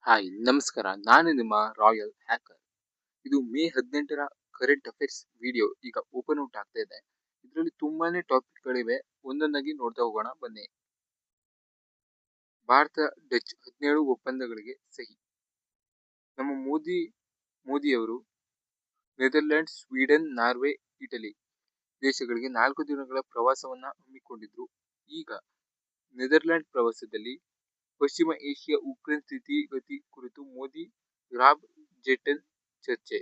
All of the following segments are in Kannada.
ಹಾಯ್ ನಮಸ್ಕಾರ, ನಾನು ನಿಮ್ಮ ರಾಯಲ್ ಹ್ಯಾಕರ್. ಇದು ಮೇ 18ರ ಕರೆಂಟ್ ಅಫೇರ್ಸ್ ವಿಡಿಯೋ ಈಗ ಓಪನ್ ಔಟ್ ಆಗ್ತಾ ಇದೆ. ಇದರಲ್ಲಿ ತುಂಬಾನೇ ಟಾಪಿಕ್ಗಳಿವೆ, ಒಂದೊಂದಾಗಿ ನೋಡ್ತಾ ಹೋಗೋಣ ಬನ್ನಿ. ಭಾರತ ಡಚ್ 17 ಒಪ್ಪಂದಗಳಿಗೆ ಸಹಿ. ನಮ್ಮ ಮೋದಿಯವರು ನೆದರ್ಲ್ಯಾಂಡ್ಸ್, ಸ್ವೀಡನ್, ನಾರ್ವೆ, ಇಟಲಿ ದೇಶಗಳಿಗೆ 4 ದಿನಗಳ ಪ್ರವಾಸವನ್ನ ಹಮ್ಮಿಕೊಂಡಿದ್ರು. ಈಗ ನೆದರ್ಲ್ಯಾಂಡ್ ಪ್ರವಾಸದಲ್ಲಿ ಪಶ್ಚಿಮ ಏಷ್ಯಾ ಉಕ್ರೇನ್ ಸ್ಥಿತಿಗತಿ ಕುರಿತು ಮೋದಿ ರಾಬ್ ಜೆಟನ್ ಚರ್ಚೆ.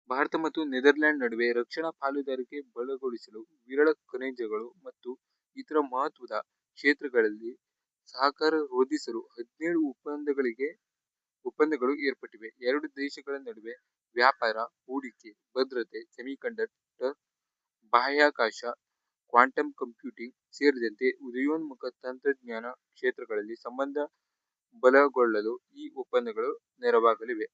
ಭಾರತ ಮತ್ತು ನೆದರ್ಲ್ಯಾಂಡ್ ನಡುವೆ ರಕ್ಷಣಾ ಪಾಲುದಾರಿಕೆ ಬಲಗೊಳಿಸಲು ವಿರಳ ಖನಿಜಗಳು ಮತ್ತು ಇತರ ಮಹತ್ವದ ಕ್ಷೇತ್ರಗಳಲ್ಲಿ ಸಹಕಾರ ವೃದ್ಧಿಸಲು 17 ಒಪ್ಪಂದಗಳು ಏರ್ಪಟ್ಟಿವೆ. ಎರಡು ದೇಶಗಳ ನಡುವೆ ವ್ಯಾಪಾರ, ಹೂಡಿಕೆ, ಭದ್ರತೆ, ಸೆಮಿಕಂಡಕ್ಟರ್, ಬಾಹ್ಯಾಕಾಶ, ಕ್ವಾಂಟಮ್ ಕಂಪ್ಯೂಟಿಂಗ್ ಸೇರಿದಂತೆ ಉದಯೋನ್ಮುಖ ತಂತ್ರಜ್ಞಾನ ಕ್ಷೇತ್ರಗಳಲ್ಲಿ ಸಂಬಂಧ ಬಲಗೊಳ್ಳಲು ಈ ಒಪ್ಪಂದಗಳು ನೆರವಾಗಲಿವೆ.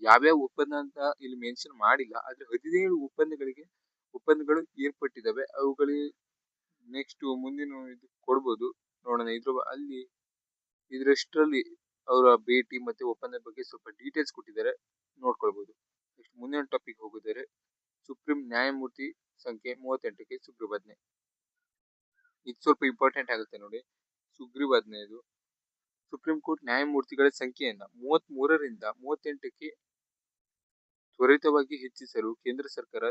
ಯಾವ್ಯಾವ ಒಪ್ಪಂದ ಅಂತ ಇಲ್ಲಿ ಮೆನ್ಷನ್ ಮಾಡಿಲ್ಲ, ಆದ್ರೆ 17 ಒಪ್ಪಂದಗಳು ಏರ್ಪಟ್ಟಿದ್ದಾವೆ. ಅವುಗಳಿಗೆ ನೆಕ್ಸ್ಟ್ ಮುಂದಿನ ಕೊಡ್ಬೋದು, ನೋಡೋಣ. ಇದರಷ್ಟರಲ್ಲಿ ಅವರ ಭೇಟಿ ಮತ್ತೆ ಒಪ್ಪಂದದ ಬಗ್ಗೆ ಸ್ವಲ್ಪ ಡೀಟೇಲ್ಸ್ ಕೊಟ್ಟಿದ್ದಾರೆ, ನೋಡ್ಕೊಳ್ಬಹುದು. ನೆಕ್ಸ್ಟ್ ಮುಂದಿನ ಟಾಪಿಕ್ ಹೋಗಿದ್ದಾರೆ. ಸುಪ್ರೀಂ ನ್ಯಾಯಮೂರ್ತಿ ಸಂಖ್ಯೆ 38ಕ್ಕೆ ಸುಗ್ರೀವಾಜ್ಞೆ. ಇದು ಸ್ವಲ್ಪ ಇಂಪಾರ್ಟೆಂಟ್ ಆಗುತ್ತೆ ನೋಡಿ. ಸುಗ್ರೀವಾಜ್ಞೆ ಇದು ಸುಪ್ರೀಂ ಕೋರ್ಟ್ ನ್ಯಾಯಮೂರ್ತಿಗಳ ಸಂಖ್ಯೆಯನ್ನ 33ರಿಂದ 38ಕ್ಕೆ ತ್ವರಿತವಾಗಿ ಹೆಚ್ಚಿಸಲು ಕೇಂದ್ರ ಸರ್ಕಾರ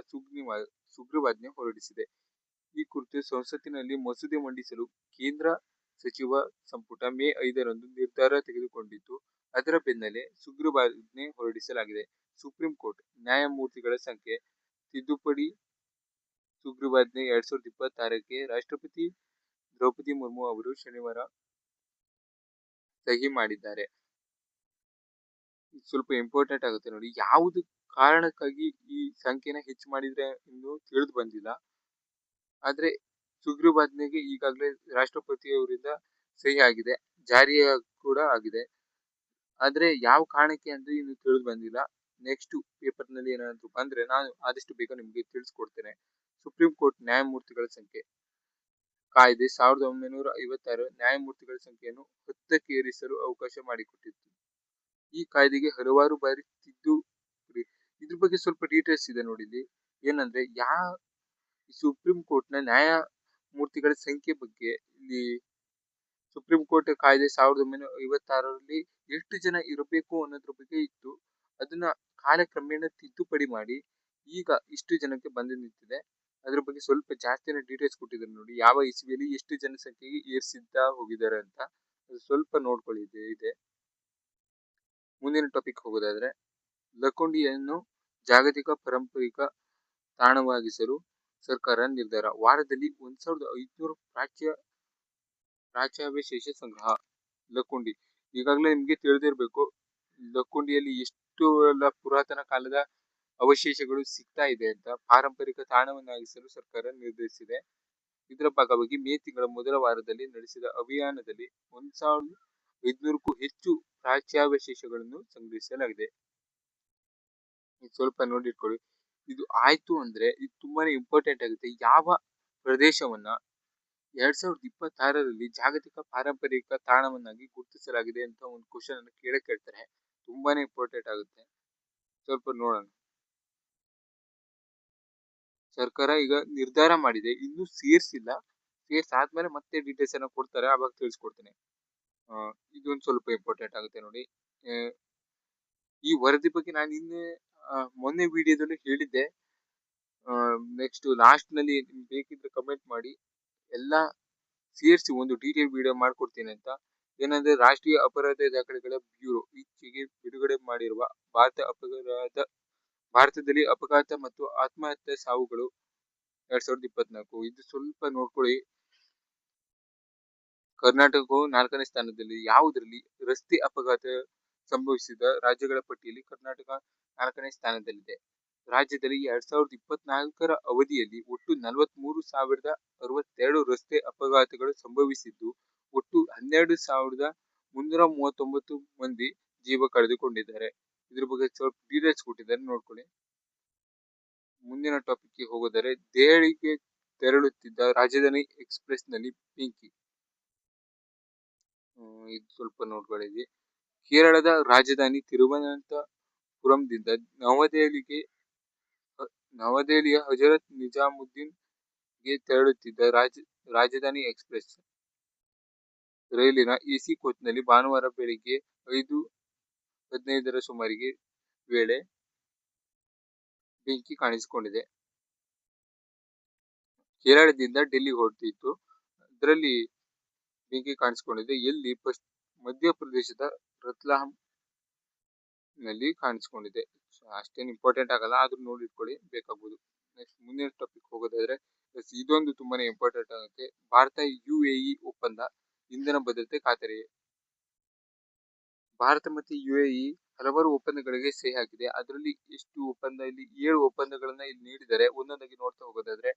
ಸುಗ್ರೀವಾಜ್ಞೆ ಹೊರಡಿಸಿದೆ. ಈ ಕುರಿತು ಸಂಸತ್ತಿನಲ್ಲಿ ಮಸೂದೆ ಮಂಡಿಸಲು ಕೇಂದ್ರ ಸಚಿವ ಸಂಪುಟ ಮೇ 5ರಂದು ನಿರ್ಧಾರ ತೆಗೆದುಕೊಂಡಿದ್ದು, ಅದರ ಬೆನ್ನಲ್ಲೇ ಸುಗ್ರೀವಾಜ್ಞೆ ಹೊರಡಿಸಲಾಗಿದೆ. ಸುಪ್ರೀಂ ಕೋರ್ಟ್ ನ್ಯಾಯಮೂರ್ತಿಗಳ ಸಂಖ್ಯೆ ತಿದ್ದುಪಡಿ ಸುಗ್ರೀವಾಜ್ಞೆ 2026ಕ್ಕೆ ರಾಷ್ಟ್ರಪತಿ ದ್ರೌಪದಿ ಮುರ್ಮು ಅವರು ಶನಿವಾರ ಸಹಿ ಮಾಡಿದ್ದಾರೆ. ಸ್ವಲ್ಪ ಇಂಪಾರ್ಟೆಂಟ್ ಆಗುತ್ತೆ ನೋಡಿ. ಯಾವುದು ಕಾರಣಕ್ಕಾಗಿ ಈ ಸಂಖ್ಯೆನ ಹೆಚ್ಚು ಮಾಡಿದ್ರೆ ಇನ್ನು ತಿಳಿದು ಬಂದಿಲ್ಲ, ಆದ್ರೆ ಸುಗ್ರೀವಾಜ್ಞೆಗೆ ಈಗಾಗಲೇ ರಾಷ್ಟ್ರಪತಿಯವರಿಂದ ಸಹಿ ಆಗಿದೆ, ಜಾರಿಯ ಕೂಡ ಆಗಿದೆ. ಆದ್ರೆ ಯಾವ ಕಾರಣಕ್ಕೆ ಅಂತ ಇನ್ನು ತಿಳಿದು ಬಂದಿಲ್ಲ. ನೆಕ್ಸ್ಟ್ ಪೇಪರ್ ನಲ್ಲಿ ಏನಾದ್ರು ಬಂದ್ರೆ ನಾನು ಆದಷ್ಟು ಬೇಗ ನಿಮ್ಗೆ ತಿಳಿಸ್ಕೊಡ್ತೇನೆ. ಸುಪ್ರೀಂ ಕೋರ್ಟ್ ನ್ಯಾಯಮೂರ್ತಿಗಳ ಸಂಖ್ಯೆ ಕಾಯ್ದೆ 1956 ನ್ಯಾಯಮೂರ್ತಿಗಳ ಸಂಖ್ಯೆಯನ್ನು 10ಕ್ಕೆ ಏರಿಸಲು ಅವಕಾಶ ಮಾಡಿಕೊಟ್ಟಿತ್ತು. ಈ ಕಾಯ್ದೆಗೆ ಹಲವಾರು ಬಾರಿ ಇದ್ರ ಬಗ್ಗೆ ಸ್ವಲ್ಪ ಡೀಟೇಲ್ಸ್ ಇದೆ ನೋಡಿ. ಇಲ್ಲಿ ಏನಂದ್ರೆ ಸುಪ್ರೀಂ ಕೋರ್ಟ್ ನ ನ್ಯಾಯಮೂರ್ತಿಗಳ ಸಂಖ್ಯೆ ಬಗ್ಗೆ ಇಲ್ಲಿ ಸುಪ್ರೀಂ ಕೋರ್ಟ್ ಕಾಯ್ದೆ 1956ರಲ್ಲಿ ಎಷ್ಟು ಜನ ಇರಬೇಕು ಅನ್ನೋದ್ರ ಬಗ್ಗೆ ಇತ್ತು. ಅದನ್ನ ಕಾಲಕ್ರಮೇಣ ತಿದ್ದುಪಡಿ ಮಾಡಿ ಈಗ ಇಷ್ಟು ಜನಕ್ಕೆ ಬಂದು ನಿಂತಿದೆ. ಅದ್ರ ಬಗ್ಗೆ ಸ್ವಲ್ಪ ಜಾಸ್ತಿನ ಡೀಟೇಲ್ಸ್ ಕೊಟ್ಟಿದ್ದಾರೆ ನೋಡಿ. ಯಾವ ಇಸ್ವಿಯಲ್ಲಿ ಎಷ್ಟು ಜನಸಂಖ್ಯೆಗೆ ಏರ್ಸಿದ್ದ ಹೋಗಿದ್ದಾರೆ ಅಂತ ಅದು ಸ್ವಲ್ಪ ನೋಡ್ಕೊಳ್ಳಿ ಇದೆ. ಮುಂದಿನ ಟಾಪಿಕ್ ಹೋಗೋದಾದ್ರೆ, ಲಕ್ಕುಂಡಿಯನ್ನು ಜಾಗತಿಕ ಪಾರಂಪರಿಕ ತಾಣವಾಗಿಸಲು ಸರ್ಕಾರ ನಿರ್ಧಾರ. ವಾರದಲ್ಲಿ 1500 ಪ್ರಾಚ್ಯಾವಶೇಷ ಸಂಗ್ರಹ. ಲಕ್ಕುಂಡಿ ಈಗಾಗಲೇ ನಿಮ್ಗೆ ತಿಳಿದಿರ್ಬೇಕು, ಲಕ್ಕುಂಡಿಯಲ್ಲಿ ಎಷ್ಟು ಎಲ್ಲ ಪುರಾತನ ಕಾಲದ ಅವಶೇಷಗಳು ಸಿಗ್ತಾ ಇದೆ ಅಂತ. ಪಾರಂಪರಿಕ ತಾಣವನ್ನಾಗಿಸಲು ಸರ್ಕಾರ ನಿರ್ಧರಿಸಿದೆ. ಇದರ ಭಾಗವಾಗಿ ಮೇ ತಿಂಗಳ ಮೊದಲ ವಾರದಲ್ಲಿ ನಡೆಸಿದ ಅಭಿಯಾನದಲ್ಲಿ 1500ಕ್ಕೂ ಹೆಚ್ಚು ಪ್ರಾಚ್ಯಾವಶೇಷಗಳನ್ನು ಸಂಗ್ರಹಿಸಲಾಗಿದೆ. ಸ್ವಲ್ಪ ನೋಡಿಟ್ಕೊಳ್ಳಿ. ಇದು ಆಯ್ತು ಅಂದ್ರೆ ಇದು ತುಂಬಾನೇ ಇಂಪಾರ್ಟೆಂಟ್ ಆಗುತ್ತೆ. ಯಾವ ಪ್ರದೇಶವನ್ನ 2026ರಲ್ಲಿ ಜಾಗತಿಕ ಪಾರಂಪರಿಕ ತಾಣವನ್ನಾಗಿ ಗುರುತಿಸಲಾಗಿದೆ ಅಂತ ಒಂದು ಕ್ವಶನ್ ಅನ್ನು ಕೇಳ್ತಾರೆ. ತುಂಬಾನೇ ಇಂಪಾರ್ಟೆಂಟ್ ಆಗುತ್ತೆ. ಸ್ವಲ್ಪ ನೋಡೋಣ. ಸರ್ಕಾರ ಈಗ ನಿರ್ಧಾರ ಮಾಡಿದೆ, ಇನ್ನೂ ಸೇರ್ಸಿಲ್ಲ. ಸೇರ್ಸಾದ್ಮೇಲೆ ಮತ್ತೆ ಡೀಟೇಲ್ಸ್ ಅನ್ನ ಕೊಡ್ತಾರೆ, ಆವಾಗ ತಿಳಿಸ್ಕೊಡ್ತೇನೆ. ಇದೊಂದು ಸ್ವಲ್ಪ ಇಂಪಾರ್ಟೆಂಟ್ ಆಗುತ್ತೆ ನೋಡಿ. ಈ ವರದಿ ಬಗ್ಗೆ ನಾನು ಮೊನ್ನೆ ವಿಡಿಯೋದಲ್ಲಿ ಹೇಳಿದ್ದೆ. ನೆಕ್ಸ್ಟ್ ಲಾಸ್ಟ್ ನಲ್ಲಿ ಬೇಕಿದ್ರೆ ಕಮೆಂಟ್ ಮಾಡಿ, ಎಲ್ಲ ಸೇರಿಸಿ ಒಂದು ಡೀಟೇಲ್ ವಿಡಿಯೋ ಮಾಡ್ಕೊಡ್ತೀನಿ ಅಂತ. ಏನಂದ್ರೆ ರಾಷ್ಟ್ರೀಯ ಅಪರಾಧ ದಾಖಲೆಗಳ ಬ್ಯೂರೋ ಈಚೆಗೆ ಬಿಡುಗಡೆ ಮಾಡಿರುವ ಭಾರತದಲ್ಲಿ ಅಪಘಾತ ಮತ್ತು ಆತ್ಮಹತ್ಯೆ ಸಾವುಗಳು 2024 ಇದು ಸ್ವಲ್ಪ ನೋಡ್ಕೊಳ್ಳಿ. ಕರ್ನಾಟಕವು 4ನೇ ಸ್ಥಾನದಲ್ಲಿ. ಯಾವುದರಲ್ಲಿ? ರಸ್ತೆ ಅಪಘಾತ ಸಂಭವಿಸಿದ ರಾಜ್ಯಗಳ ಪಟ್ಟಿಯಲ್ಲಿ ಕರ್ನಾಟಕ 4ನೇ ಸ್ಥಾನದಲ್ಲಿದೆ. ರಾಜ್ಯದಲ್ಲಿ 2024ರ ಅವಧಿಯಲ್ಲಿ ಒಟ್ಟು 43,062 ರಸ್ತೆ ಅಪಘಾತಗಳು ಸಂಭವಿಸಿದ್ದು, ಒಟ್ಟು 12,339 ಮಂದಿ ಜೀವ ಕಳೆದುಕೊಂಡಿದ್ದಾರೆ. ಇದ್ರ ಬಗ್ಗೆ ಸ್ವಲ್ಪ ಡೀಟೇಲ್ಸ್ ಕೊಟ್ಟಿದ್ದಾರೆ, ನೋಡ್ಕೊಳ್ಳಿ. ಮುಂದಿನ ಟಾಪಿಕ್ಗೆ ಹೋಗೋದರೆ, ದೆಹಲಿಗೆ ತೆರಳುತ್ತಿದ್ದ ರಾಜಧಾನಿ ಎಕ್ಸ್ಪ್ರೆಸ್ ನಲ್ಲಿ ಬೆಂಕಿ. ಇದು ಸ್ವಲ್ಪ ನೋಡ್ಕೊಳ್ಳಿ. ಕೇರಳದ ರಾಜಧಾನಿ ತಿರುವನಂತಪುರಂದಿಂದ ನವದೆಹಲಿಯ ಹಜರತ್ ನಿಜಾಮುದ್ದೀನ್ ಗೆ ತೆರಳುತ್ತಿದ್ದ ರಾಜಧಾನಿ ಎಕ್ಸ್‌ಪ್ರೆಸ್ ರೈಲಿನ ಎಸಿ ಕೋಚ್‌ನಲ್ಲಿ ಭಾನುವಾರ ಬೆಳಿಗ್ಗೆ 5:15 ಸುಮಾರಿಗೆ ವೇಳೆ ಬೆಂಕಿ ಕಾಣಿಸಿಕೊಂಡಿದೆ. ಕೇರಳದಿಂದ ಡೆಲ್ಲಿಗೆ ಹೊರಟಿತ್ತು. ಇದರಲ್ಲಿ ಬೆಂಕಿ ಕಾಣಿಸಿಕೊಂಡಿದೆ. ಎಲ್ಲಿ? ಮಧ್ಯಪ್ರದೇಶದ ರತ್ಲಾಮ್ ನಲ್ಲಿ ಕಾಣಿಸಿಕೊಂಡಿದೆ. ಅಷ್ಟೇನು ಇಂಪಾರ್ಟೆಂಟ್ ಆಗಲ್ಲ, ಆದ್ರೂ ನೋಡಿ ಇಟ್ಕೊಳ್ಳಿ, ಬೇಕಾಗ್ಬೋದು. ನೆಕ್ಸ್ಟ್ ಮುಂದಿನ ಟಾಪಿಕ್ ಹೋಗೋದಾದ್ರೆ, ಇದೊಂದು ತುಂಬಾನೇ ಇಂಪಾರ್ಟೆಂಟ್ ಆಗುತ್ತೆ. ಭಾರತ UAE ಒಪ್ಪಂದ ಇಂಧನ ಭದ್ರತೆ ಖಾತರಿ. ಭಾರತ ಮತ್ತು UAE ಹಲವಾರು ಒಪ್ಪಂದಗಳಿಗೆ ಸಹಿ ಹಾಕಿದೆ. ಅದರಲ್ಲಿ ಎಷ್ಟು ಒಪ್ಪಂದ? ಇಲ್ಲಿ 7 ಒಪ್ಪಂದಗಳನ್ನ ಇಲ್ಲಿ ನೀಡಿದರೆ ಒಂದೊಂದಾಗಿ ನೋಡ್ತಾ ಹೋಗೋದಾದ್ರೆ,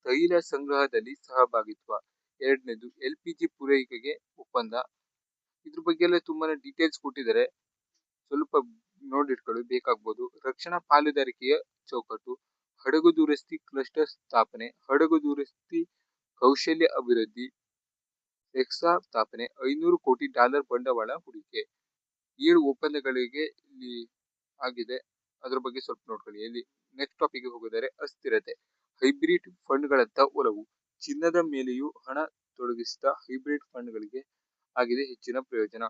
ತೈಲ ಸಂಗ್ರಹದಲ್ಲಿ ಸಹಭಾಗಿತ್ವ. ಎರಡನೇದು LPG ಪೂರೈಕೆಗೆ ಒಪ್ಪಂದ. ಇದ್ರ ಬಗ್ಗೆ ಎಲ್ಲ ತುಂಬಾನೇ ಡೀಟೇಲ್ಸ್ ಕೊಟ್ಟಿದ್ದಾರೆ, ಸ್ವಲ್ಪ ನೋಡಿಟ್ಕೊಳ್ಳಿ, ಬೇಕಾಗ್ಬೋದು. ರಕ್ಷಣಾ ಪಾಲುದಾರಿಕೆಯ ಚೌಕಟ್ಟು. ಹಡಗು ದುರಸ್ತಿ ಕ್ಲಸ್ಟರ್ ಸ್ಥಾಪನೆ. ಹಡಗು ದುರಸ್ತಿ ಕೌಶಲ್ಯ ಅಭಿವೃದ್ಧಿ ಎಕ್ಸಾ ಸ್ಥಾಪನೆ. $500 ಕೋಟಿ ಬಂಡವಾಳ ಹೂಡಿಕೆ. 7 ಒಪ್ಪಂದಗಳಿಗೆ ಇಲ್ಲಿ ಆಗಿದೆ. ಅದ್ರ ಬಗ್ಗೆ ಸ್ವಲ್ಪ ನೋಡ್ಕೊಳ್ಳಿ. ಇಲ್ಲಿ ನೆಕ್ಸ್ಟ್ ಟಾಪಿಕ್ ಹೋಗೋದಾದ್ರೆ, ಅಸ್ಥಿರತೆ. ಹೈಬ್ರಿಡ್ ಫಂಡ್ಗಳತ್ತ ಒಲವು. ಚಿನ್ನದ ಮೇಲೆಯೂ ಹಣ ತೊಡಗಿಸಿದ ಹೈಬ್ರಿಡ್ ಫಂಡ್ಗಳಿಗೆ ಆಗಿದೆ ಹೆಚ್ಚಿನ ಪ್ರಯೋಜನ.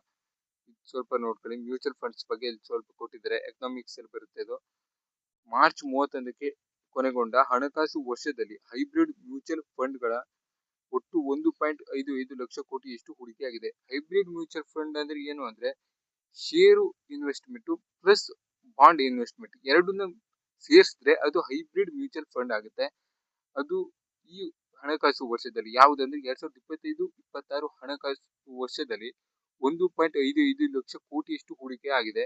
ಸ್ವಲ್ಪ ನೋಡ್ಕೊಳ್ಳಿ. ಮ್ಯೂಚುವಲ್ ಫಂಡ್ಸ್ ಬಗ್ಗೆ ಇಲ್ಲಿ ಸ್ವಲ್ಪ ಕೊಟ್ಟಿದ್ದಾರೆ, ಎಕನಾಮಿಕ್ಸ್ ಅಲ್ಲಿ ಬರುತ್ತೆ ಇದು. ಮಾರ್ಚ್ 31ಕ್ಕೆ ಕೊನೆಗೊಂಡ ಹಣಕಾಸು ವರ್ಷದಲ್ಲಿ ಹೈಬ್ರಿಡ್ ಮ್ಯೂಚುವಲ್ ಫಂಡ್ಗಳ ಒಟ್ಟು 1.55 ಲಕ್ಷ ಕೋಟಿಯಷ್ಟು ಹೂಡಿಕೆಯಾಗಿದೆ. ಹೈಬ್ರಿಡ್ ಮ್ಯೂಚುವಲ್ ಫಂಡ್ ಅಂದ್ರೆ ಏನು ಅಂದ್ರೆ, ಷೇರು ಇನ್ವೆಸ್ಟ್ಮೆಂಟ್ ಪ್ಲಸ್ ಬಾಂಡ್ ಇನ್ವೆಸ್ಟ್ಮೆಂಟ್ ಎರಡನ್ನ ಸೇರಿಸಿದ್ರೆ ಅದು ಹೈಬ್ರಿಡ್ ಮ್ಯೂಚುವಲ್ ಫಂಡ್ ಆಗುತ್ತೆ. ಅದು ಈ ಹಣಕಾಸು ವರ್ಷದಲ್ಲಿ ಯಾವುದಂದ್ರೆ 2025-26 ಹಣಕಾಸು ವರ್ಷದಲ್ಲಿ 1.55 ಲಕ್ಷ ಕೋಟಿಯಷ್ಟು ಹೂಡಿಕೆ ಆಗಿದೆ.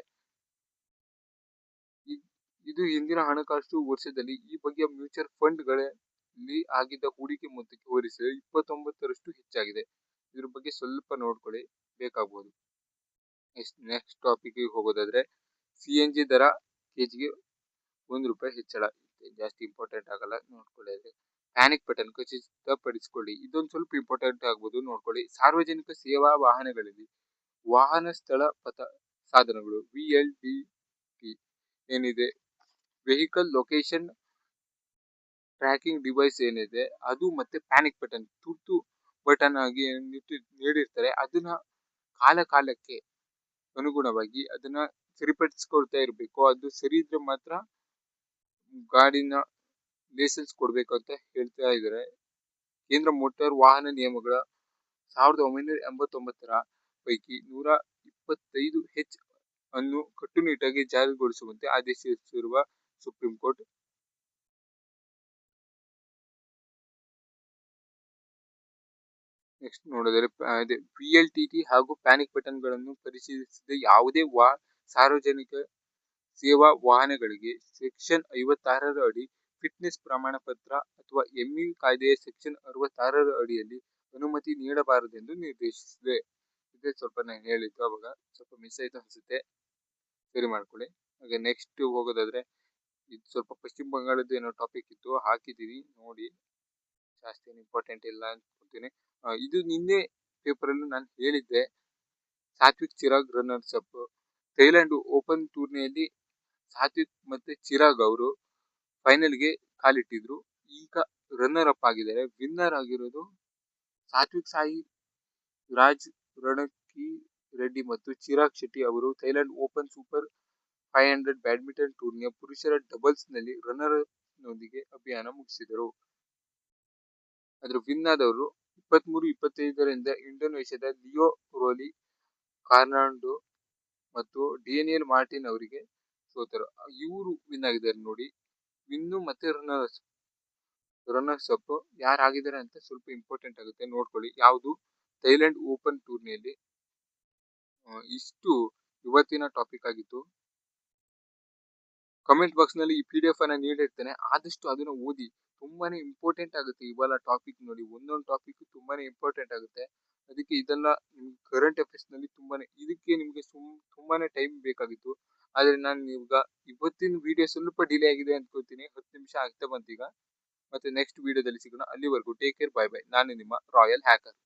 ಇದು ಹಿಂದಿನ ಹಣಕಾಸು ವರ್ಷದಲ್ಲಿ ಈ ಬಗೆಯ ಮ್ಯೂಚುವಲ್ ಫಂಡ್ಗಳಲ್ಲಿ ಆಗಿದ್ದ ಹೂಡಿಕೆ ಮೊತ್ತಕ್ಕೆ ಹೋಲಿಸಿದರೆ 29% ಹೆಚ್ಚಾಗಿದೆ. ಇದ್ರ ಬಗ್ಗೆ ಸ್ವಲ್ಪ ನೋಡ್ಕೊಳ್ಳಿ, ಬೇಕಾಗಬಹುದು. ನೆಕ್ಸ್ಟ್ ಟಾಪಿಕ್ ಹೋಗೋದಾದ್ರೆ, CNG ದರ ಕೆಜಿಗೆ ₹1 ಹೆಚ್ಚಳ. ಜಾಸ್ತಿ ಇಂಪಾರ್ಟೆಂಟ್ ಆಗಲ್ಲ, ನೋಡ್ಕೊಳ್ಳಿ. ಪ್ಯಾನಿಕ್ ಬಟನ್ ಖಚಿತಪಡಿಸಿಕೊಳ್ಳಿ. ಇದೊಂದು ಸ್ವಲ್ಪ ಇಂಪಾರ್ಟೆಂಟ್ ಆಗ್ಬೋದು, ನೋಡ್ಕೊಳ್ಳಿ. ಸಾರ್ವಜನಿಕ ಸೇವಾ ವಾಹನಗಳಲ್ಲಿ ವಾಹನ ಸ್ಥಳ ಪಥ ಸಾಧನಗಳು VLDT ಏನಿದೆ, ವೆಹಿಕಲ್ ಲೊಕೇಶನ್ ಟ್ರ್ಯಾಕಿಂಗ್ ಡಿವೈಸ್ ಏನಿದೆ ಅದು, ಮತ್ತೆ ಪ್ಯಾನಿಕ್ ಬಟನ್ ತುರ್ತು ಬಟನ್ ಆಗಿ ನೀಡಿರ್ತಾರೆ. ಅದನ್ನ ಕಾಲಕ್ಕೆ ಅನುಗುಣವಾಗಿ ಅದನ್ನ ಸರಿಪಡಿಸ್ಕೊಳ್ತಾ ಇರಬೇಕು. ಅದು ಸರಿ ಇದ್ರೆ ಮಾತ್ರ ಗಾಡಿನ ಲೈಸೆನ್ಸ್ ಕೊಡ್ಬೇಕು ಅಂತ ಹೇಳ್ತಾ ಇದ್ದಾರೆ. ಕೇಂದ್ರ ಮೋಟಾರ್ ವಾಹನ ನಿಯಮಗಳ 1989ರ ಪೈಕಿ 125H ಅನ್ನು ಕಟ್ಟುನಿಟ್ಟಾಗಿ ಜಾರಿಗೊಳಿಸುವಂತೆ ಆದೇಶಿಸಿರುವ ಸುಪ್ರೀಂ ಕೋರ್ಟ್. ನೆಕ್ಸ್ಟ್ ನೋಡಿದರೆ, VLTT ಹಾಗೂ ಪ್ಯಾನಿಕ್ ಬಟನ್ ಗಳನ್ನು ಪರಿಶೀಲಿಸಿದ ಯಾವುದೇ ಸಾರ್ವಜನಿಕ ಸೇವಾ ವಾಹನಗಳಿಗೆ ಸೆಕ್ಷನ್ 56ರ ಅಡಿ ಫಿಟ್ನೆಸ್ ಪ್ರಮಾಣ ಪತ್ರ ಅಥವಾ ME ಕಾಯ್ದೆಯ ಸೆಕ್ಷನ್ 66ರ ಅಡಿಯಲ್ಲಿ ಅನುಮತಿ ನೀಡಬಾರದೆಂದು ನಿರ್ದೇಶಿಸಿದೆ. ಇದೇ ಸ್ವಲ್ಪ ನಾನು ಹೇಳಿದ್ದು, ಅವಾಗ ಸ್ವಲ್ಪ ಮಿಸ್ ಆಯ್ತು ಅನ್ಸುತ್ತೆ, ಸರಿ ಮಾಡ್ಕೊಳ್ಳಿ. ಹಾಗೆ ನೆಕ್ಸ್ಟ್ ಹೋಗೋದಾದ್ರೆ, ಇದು ಸ್ವಲ್ಪ ಪಶ್ಚಿಮ ಬಂಗಾಳದ ಏನೋ ಟಾಪಿಕ್ ಇತ್ತು, ಹಾಕಿದೀವಿ ನೋಡಿ. ಜಾಸ್ತಿ ಇಂಪಾರ್ಟೆಂಟ್ ಇಲ್ಲ ಅನ್ಕೊಳ್ತೀನಿ. ಇದು ನಿನ್ನೆ ಪೇಪರ್ ಅಲ್ಲೂ ನಾನು ಹೇಳಿದ್ದೆ. Satwik Chirag runners up. Thailand open ಟೂರ್ನಿಯಲ್ಲಿ ಸಾತ್ವಿಕ್ ಮತ್ತೆ ಚಿರಾಗ್ ಅವರು ಫೈನಲ್ಗೆ ಕಾಲಿಟ್ಟಿದ್ರು. ಈಗ ರನ್ನರ್ ಅಪ್ ಆಗಿದ್ದಾರೆ. ವಿನ್ನರ್ ಆಗಿರೋದು ಸಾತ್ವಿಕ್ ರಾಜ್ ರಣಕಿ ರೆಡ್ಡಿ ಮತ್ತು ಚಿರಾಗ್ ಶೆಟ್ಟಿ ಅವರು ಥೈಲ್ಯಾಂಡ್ ಓಪನ್ ಸೂಪರ್ 500 ಬ್ಯಾಡ್ಮಿಂಟನ್ ಟೂರ್ನಿಯ ಪುರುಷರ ಡಬಲ್ಸ್ ನಲ್ಲಿ ರನ್ನರ್ ನೊಂದಿಗೆ ಅಭಿಯಾನ ಮುಗಿಸಿದರು. ಅದರ ವಿನ್ ಆದವರು 23-25ರಿಂದ ಇಂಡೋನೇಷ್ಯಾದ ಲಿಯೋ ರೋಲಿ ಕಾರ್ನಾಂಡೋ ಮತ್ತು ಡೇನಿಯಲ್ ಮಾರ್ಟಿನ್ ಅವರಿಗೆ ಸೋತರು. ಇವರು ವಿನ್ ಆಗಿದ್ದಾರೆ ನೋಡಿ. ವಿನ್ನು ಮತ್ತೆ ರನ್ನರ್ಸ್ ಅಪ್ ಯಾರಾಗಿದ್ದಾರೆ ಅಂತ ಸ್ವಲ್ಪ ಇಂಪಾರ್ಟೆಂಟ್ ಆಗುತ್ತೆ, ನೋಡ್ಕೊಳ್ಳಿ. ಯಾವುದು? ಥೈಲ್ಯಾಂಡ್ ಓಪನ್ ಟೂರ್ನಿಯಲ್ಲಿ. ಇಷ್ಟು ಇವತ್ತಿನ ಟಾಪಿಕ್ ಆಗಿತ್ತು. ಕಮೆಂಟ್ ಬಾಕ್ಸ್ ನಲ್ಲಿ ಈ PDF ಅನ್ನ ನೀಡಿರ್ತೇನೆ, ಆದಷ್ಟು ಅದನ್ನ ಓದಿ. ತುಂಬಾನೇ ಇಂಪಾರ್ಟೆಂಟ್ ಆಗುತ್ತೆ ಇವೆಲ್ಲ ಟಾಪಿಕ್ ನೋಡಿ. ಒಂದೊಂದು ಟಾಪಿಕ್ ತುಂಬಾನೇ ಇಂಪಾರ್ಟೆಂಟ್ ಆಗುತ್ತೆ. ಅದಕ್ಕೆ ಇದೆಲ್ಲ ಕರೆಂಟ್ ಅಫೇರ್ಸ್ ನಲ್ಲಿ ಇದಕ್ಕೆ ನಿಮ್ಗೆ ತುಂಬಾನೇ ಟೈಮ್ ಬೇಕಾಗಿತ್ತು. ಆದ್ರೆ ನಾನು ಇವತ್ತಿನ ವಿಡಿಯೋ ಸ್ವಲ್ಪ ಡಿಲೇ ಆಗಿದೆ ಅನ್ಕೋತೀನಿ. 10 ನಿಮಿಷ ಆಗ್ತಾ ಬಂತು ಈಗ. ಮತ್ತೆ ನೆಕ್ಸ್ಟ್ ವಿಡಿಯೋದಲ್ಲಿ ಸಿಗೋಣ. ಅಲ್ಲಿವರೆಗೂ ಟೇಕ್ ಕೇರ್, ಬೈ ಬೈ. ನಾನು ನಿಮ್ಮ ರಾಯಲ್ ಹ್ಯಾಕರ್.